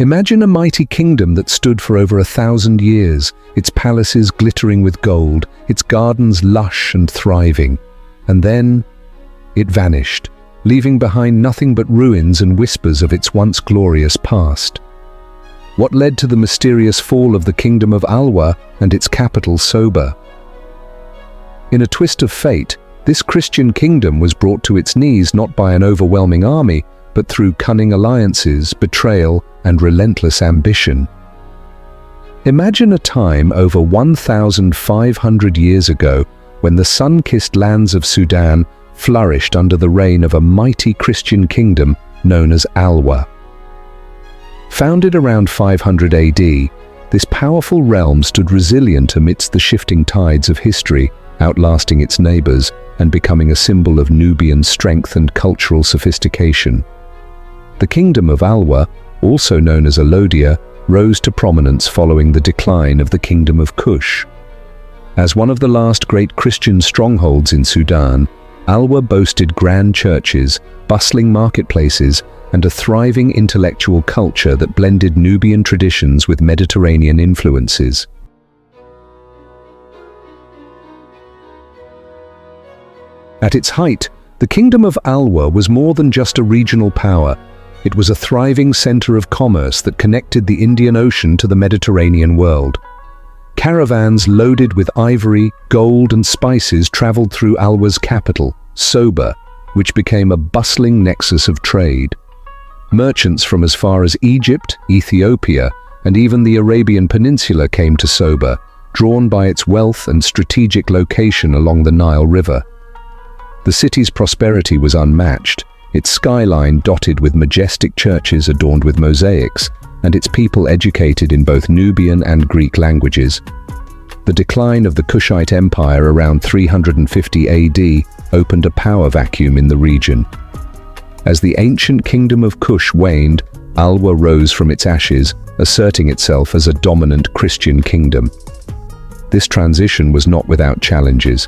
Imagine a mighty kingdom that stood for over 1,000 years, its palaces glittering with gold, its gardens lush and thriving. And then it vanished, leaving behind nothing but ruins and whispers of its once glorious past. What led to the mysterious fall of the Kingdom of Alwa and its capital Soba? In a twist of fate, this Christian kingdom was brought to its knees not by an overwhelming army, but through cunning alliances, betrayal, and relentless ambition. Imagine a time over 1,500 years ago when the sun-kissed lands of Sudan flourished under the reign of a mighty Christian kingdom known as Alwa. Founded around 500 AD, this powerful realm stood resilient amidst the shifting tides of history, outlasting its neighbors and becoming a symbol of Nubian strength and cultural sophistication. The Kingdom of Alwa, also known as Alodia, rose to prominence following the decline of the Kingdom of Kush. As one of the last great Christian strongholds in Sudan, Alwa boasted grand churches, bustling marketplaces, and a thriving intellectual culture that blended Nubian traditions with Mediterranean influences. At its height, the Kingdom of Alwa was more than just a regional power. It was a thriving center of commerce that connected the Indian Ocean to the Mediterranean world. Caravans loaded with ivory, gold, and spices traveled through Alwa's capital, Soba, which became a bustling nexus of trade. Merchants from as far as Egypt, Ethiopia, and even the Arabian Peninsula came to Soba, drawn by its wealth and strategic location along the Nile River. The city's prosperity was unmatched, its skyline dotted with majestic churches adorned with mosaics, and its people educated in both Nubian and Greek languages. The decline of the Kushite Empire around 350 AD opened a power vacuum in the region. As the ancient Kingdom of Kush waned, Alwa rose from its ashes, asserting itself as a dominant Christian kingdom. This transition was not without challenges.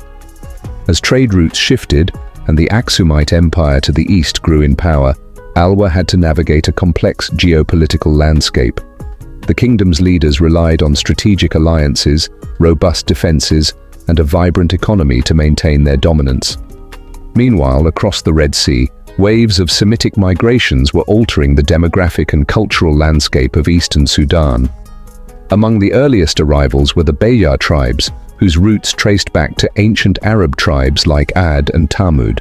As trade routes shifted, and the Aksumite Empire to the east grew in power, Alwa had to navigate a complex geopolitical landscape. The kingdom's leaders relied on strategic alliances, robust defenses, and a vibrant economy to maintain their dominance. Meanwhile, across the Red Sea, waves of Semitic migrations were altering the demographic and cultural landscape of eastern Sudan. Among the earliest arrivals were the betrayal tribes, whose roots traced back to ancient Arab tribes like Ad and Tamud.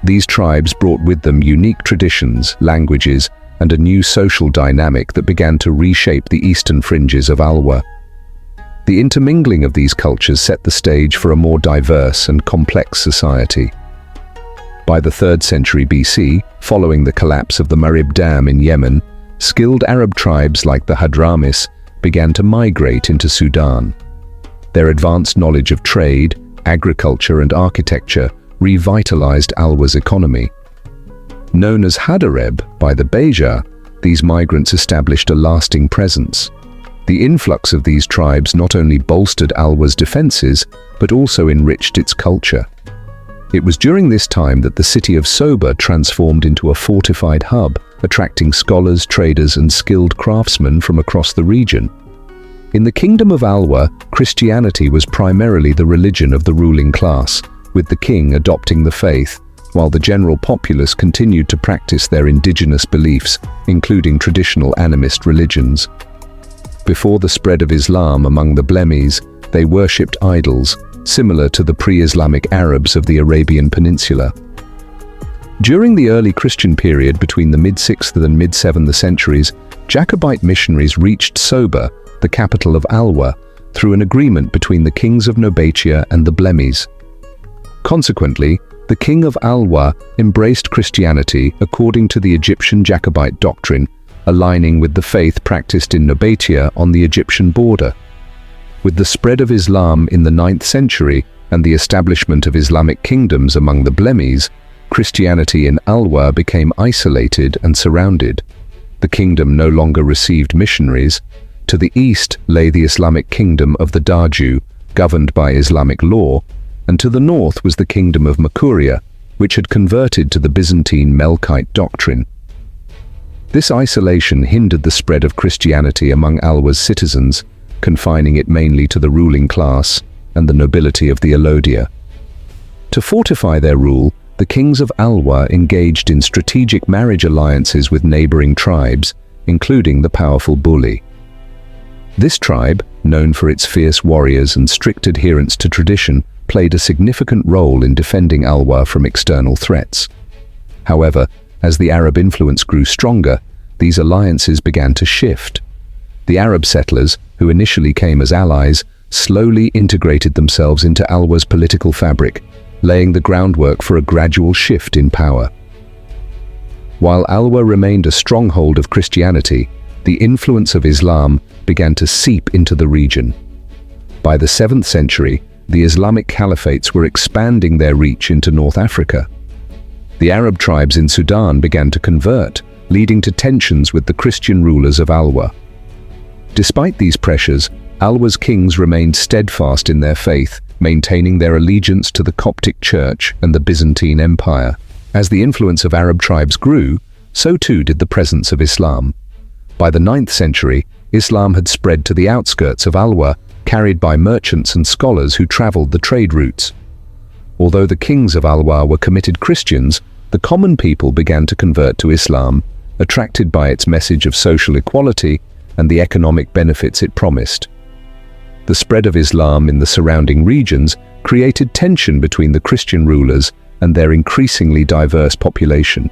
These tribes brought with them unique traditions, languages, and a new social dynamic that began to reshape the eastern fringes of Alwa. The intermingling of these cultures set the stage for a more diverse and complex society. By the 3rd century BC, following the collapse of the Marib Dam in Yemen, skilled Arab tribes like the Hadramis began to migrate into Sudan. Their advanced knowledge of trade, agriculture, and architecture revitalized Alwa's economy. Known as Hadareb by the Beja, these migrants established a lasting presence. The influx of these tribes not only bolstered Alwa's defenses, but also enriched its culture. It was during this time that the city of Soba transformed into a fortified hub, attracting scholars, traders, and skilled craftsmen from across the region. In the Kingdom of Alwa, Christianity was primarily the religion of the ruling class, with the king adopting the faith, while the general populace continued to practice their indigenous beliefs, including traditional animist religions. Before the spread of Islam among the Blemis, they worshipped idols, similar to the pre-Islamic Arabs of the Arabian Peninsula. During the early Christian period between the mid-6th and mid-7th centuries, Jacobite missionaries reached Soba, the capital of Alwa, through an agreement between the kings of Nubatia and the Blemis. Consequently, the king of Alwa embraced Christianity according to the Egyptian Jacobite doctrine, aligning with the faith practiced in Nubatia on the Egyptian border. With the spread of Islam in the 9th century and the establishment of Islamic kingdoms among the Blemis, Christianity in Alwa became isolated and surrounded. The kingdom no longer received missionaries. To the east lay the Islamic kingdom of the Daju, governed by Islamic law, and to the north was the kingdom of Makuria, which had converted to the Byzantine Melkite doctrine. This isolation hindered the spread of Christianity among Alwa's citizens, confining it mainly to the ruling class and the nobility of the Alodia. To fortify their rule, the kings of Alwa engaged in strategic marriage alliances with neighboring tribes, including the powerful Buli. This tribe, known for its fierce warriors and strict adherence to tradition, played a significant role in defending Alwa from external threats. However, as the Arab influence grew stronger, these alliances began to shift. The Arab settlers, who initially came as allies, slowly integrated themselves into Alwa's political fabric, laying the groundwork for a gradual shift in power. While Alwa remained a stronghold of Christianity, the influence of Islam began to seep into the region. By the 7th century, the Islamic caliphates were expanding their reach into North Africa. The Arab tribes in Sudan began to convert, leading to tensions with the Christian rulers of Alwa. Despite these pressures, Alwa's kings remained steadfast in their faith, maintaining their allegiance to the Coptic Church and the Byzantine Empire. As the influence of Arab tribes grew, so too did the presence of Islam. By the 9th century, Islam had spread to the outskirts of Alwa, carried by merchants and scholars who traveled the trade routes. Although the kings of Alwa were committed Christians, the common people began to convert to Islam, attracted by its message of social equality and the economic benefits it promised. The spread of Islam in the surrounding regions created tension between the Christian rulers and their increasingly diverse population.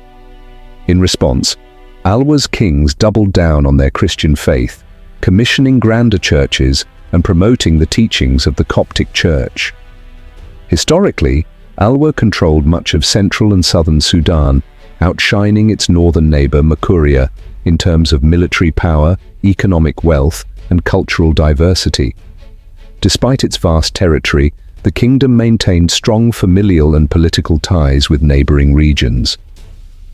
In response, Alwa's kings doubled down on their Christian faith, commissioning grander churches and promoting the teachings of the Coptic Church. Historically, Alwa controlled much of central and southern Sudan, outshining its northern neighbor Makuria in terms of military power, economic wealth, and cultural diversity. Despite its vast territory, the kingdom maintained strong familial and political ties with neighboring regions.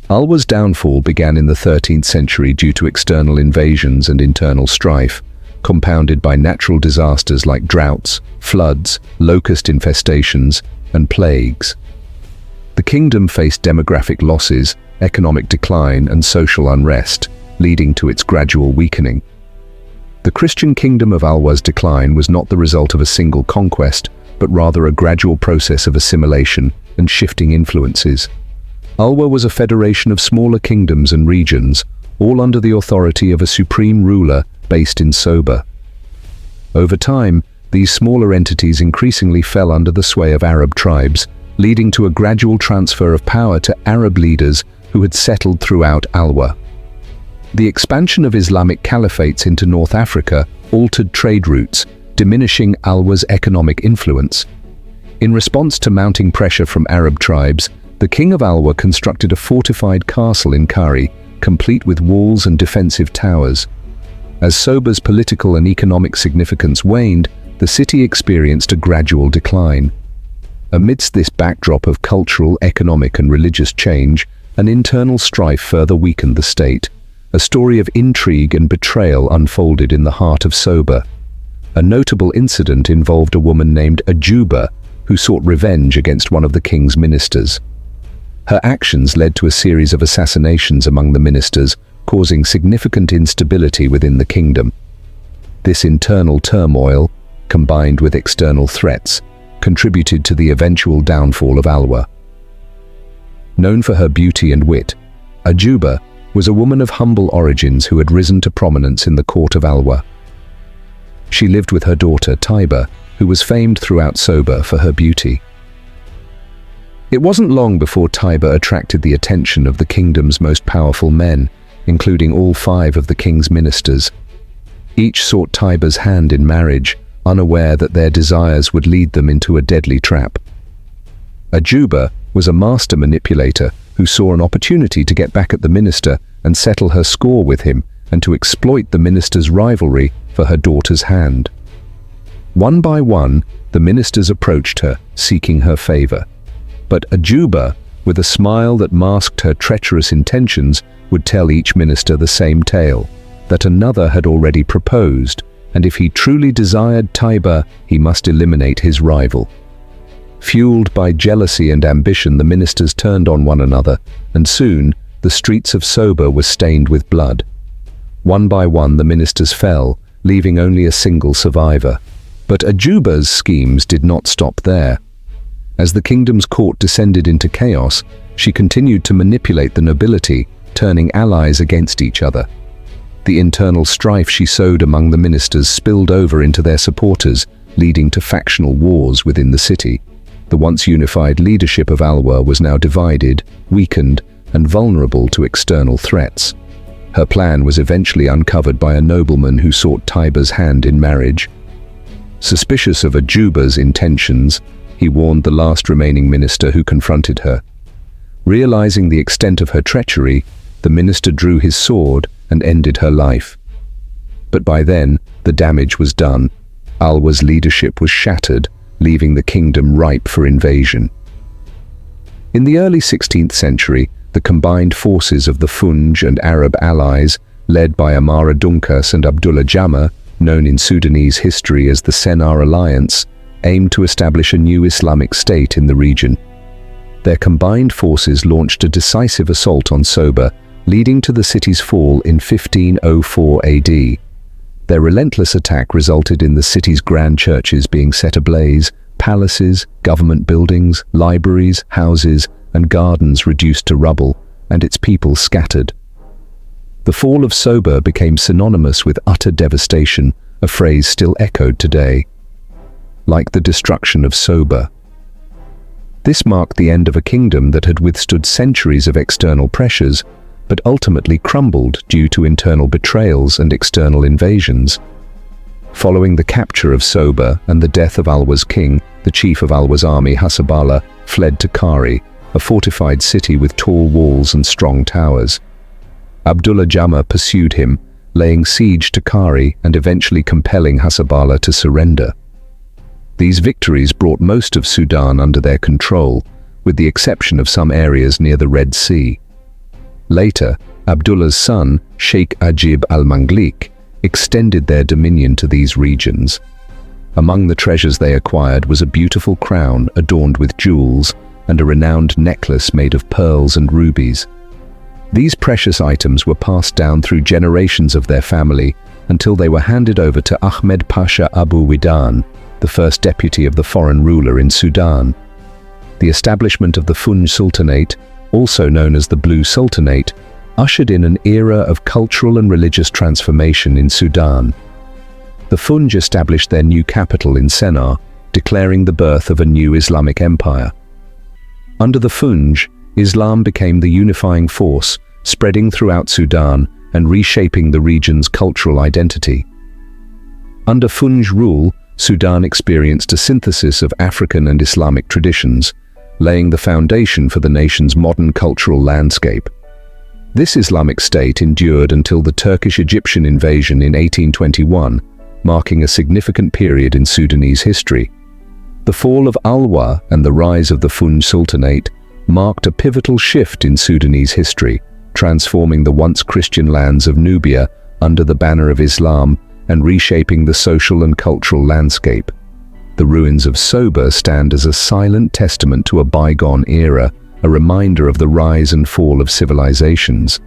Alwa's downfall began in the 13th century due to external invasions and internal strife, compounded by natural disasters like droughts, floods, locust infestations, and plagues. The kingdom faced demographic losses, economic decline, and social unrest, leading to its gradual weakening. The Christian kingdom of Alwa's decline was not the result of a single conquest, but rather a gradual process of assimilation and shifting influences. Alwa was a federation of smaller kingdoms and regions, all under the authority of a supreme ruler based in Soba. Over time, these smaller entities increasingly fell under the sway of Arab tribes, leading to a gradual transfer of power to Arab leaders who had settled throughout Alwa. The expansion of Islamic caliphates into North Africa altered trade routes, diminishing Alwa's economic influence. In response to mounting pressure from Arab tribes, the king of Alwa constructed a fortified castle in Kari, complete with walls and defensive towers. As Soba's political and economic significance waned, the city experienced a gradual decline. Amidst this backdrop of cultural, economic, and religious change, an internal strife further weakened the state. A story of intrigue and betrayal unfolded in the heart of Soba. A notable incident involved a woman named Ajouba, who sought revenge against one of the king's ministers. Her actions led to a series of assassinations among the ministers, causing significant instability within the kingdom. This internal turmoil, combined with external threats, contributed to the eventual downfall of Alwa. Known for her beauty and wit, Ajouba was a woman of humble origins who had risen to prominence in the court of Alwa. She lived with her daughter Taiba, who was famed throughout Soba for her beauty. It wasn't long before Taiba attracted the attention of the kingdom's most powerful men, including all 5 of the king's ministers. Each sought Taiba's hand in marriage, unaware that their desires would lead them into a deadly trap. Ajouba was a master manipulator who saw an opportunity to get back at the minister and settle her score with him, and to exploit the minister's rivalry for her daughter's hand. One by one, the ministers approached her, seeking her favor. But Ajouba, with a smile that masked her treacherous intentions, would tell each minister the same tale, that another had already proposed, and if he truly desired Taiba, he must eliminate his rival. Fueled by jealousy and ambition, the ministers turned on one another, and soon, the streets of Soba were stained with blood. One by one the ministers fell, leaving only a single survivor. But Ajouba's schemes did not stop there. As the kingdom's court descended into chaos, she continued to manipulate the nobility, turning allies against each other. The internal strife she sowed among the ministers spilled over into their supporters, leading to factional wars within the city. The once unified leadership of Alwa was now divided, weakened, and vulnerable to external threats. Her plan was eventually uncovered by a nobleman who sought Taiba's hand in marriage. Suspicious of Ajouba's intentions, he warned the last remaining minister who confronted her. Realizing the extent of her treachery, the minister drew his sword and ended her life. But by then, the damage was done. Alwa's leadership was shattered, leaving the kingdom ripe for invasion. In the early 16th century, the combined forces of the Funj and Arab allies, led by Amara Dunkas and Abdullah Jama, known in Sudanese history as the Sennar Alliance, aimed to establish a new Islamic state in the region. Their combined forces launched a decisive assault on Soba, leading to the city's fall in 1504 AD. Their relentless attack resulted in the city's grand churches being set ablaze, palaces, government buildings, libraries, houses, and gardens reduced to rubble, and its people scattered. The fall of Soba became synonymous with utter devastation, a phrase still echoed today. Like the destruction of Soba. This marked the end of a kingdom that had withstood centuries of external pressures, but ultimately crumbled due to internal betrayals and external invasions. Following the capture of Soba and the death of Alwa's king, the chief of Alwa's army, Hasabala, fled to Kari, a fortified city with tall walls and strong towers. Abdullah Jama pursued him, laying siege to Kari and eventually compelling Hasabala to surrender. These victories brought most of Sudan under their control, with the exception of some areas near the Red Sea. Later, Abdullah's son, Sheikh Ajib al-Manglik, extended their dominion to these regions. Among the treasures they acquired was a beautiful crown adorned with jewels and a renowned necklace made of pearls and rubies. These precious items were passed down through generations of their family until they were handed over to Ahmed Pasha Abu Widan, the first deputy of the foreign ruler in Sudan. The establishment of the Funj Sultanate, also known as the Blue Sultanate, ushered in an era of cultural and religious transformation in Sudan. The Funj established their new capital in Sennar, declaring the birth of a new Islamic empire. Under the Funj, Islam became the unifying force, spreading throughout Sudan and reshaping the region's cultural identity. Under Funj rule, Sudan experienced a synthesis of African and Islamic traditions, laying the foundation for the nation's modern cultural landscape. This Islamic state endured until the Turkish-Egyptian invasion in 1821, marking a significant period in Sudanese history. The fall of Alwa and the rise of the Funj Sultanate marked a pivotal shift in Sudanese history, transforming the once Christian lands of Nubia under the banner of Islam and reshaping the social and cultural landscape. The ruins of Soba stand as a silent testament to a bygone era, a reminder of the rise and fall of civilizations.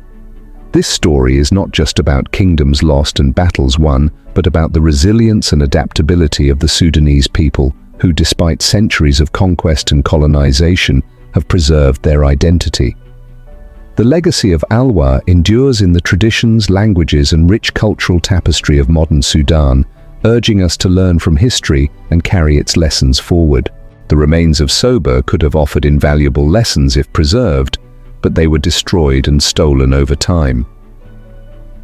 This story is not just about kingdoms lost and battles won, but about the resilience and adaptability of the Sudanese people, who, despite centuries of conquest and colonization, have preserved their identity. The legacy of Alwa endures in the traditions, languages, and rich cultural tapestry of modern Sudan, urging us to learn from history and carry its lessons forward. The remains of Soba could have offered invaluable lessons if preserved, but they were destroyed and stolen over time.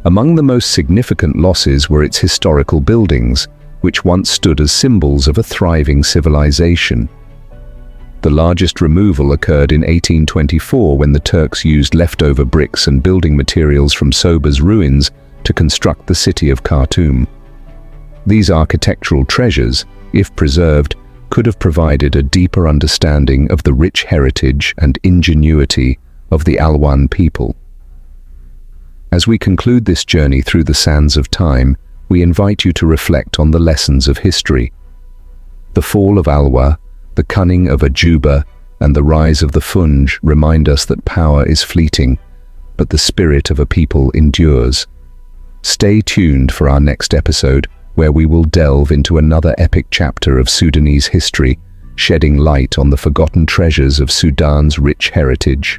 Among the most significant losses were its historical buildings, which once stood as symbols of a thriving civilization. The largest removal occurred in 1824 when the Turks used leftover bricks and building materials from Soba's ruins to construct the city of Khartoum. These architectural treasures, if preserved, could have provided a deeper understanding of the rich heritage and ingenuity of the Alwan people. As we conclude this journey through the sands of time, we invite you to reflect on the lessons of history. The fall of Alwa, the cunning of Ajouba, and the rise of the Funj remind us that power is fleeting, but the spirit of a people endures. Stay tuned for our next episode, where we will delve into another epic chapter of Sudanese history, shedding light on the forgotten treasures of Sudan's rich heritage.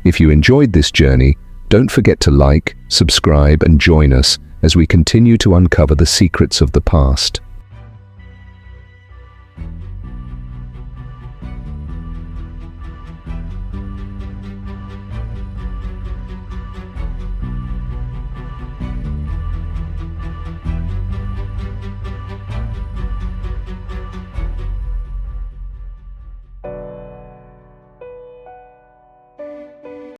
If you enjoyed this journey, don't forget to like, subscribe, and join us as we continue to uncover the secrets of the past.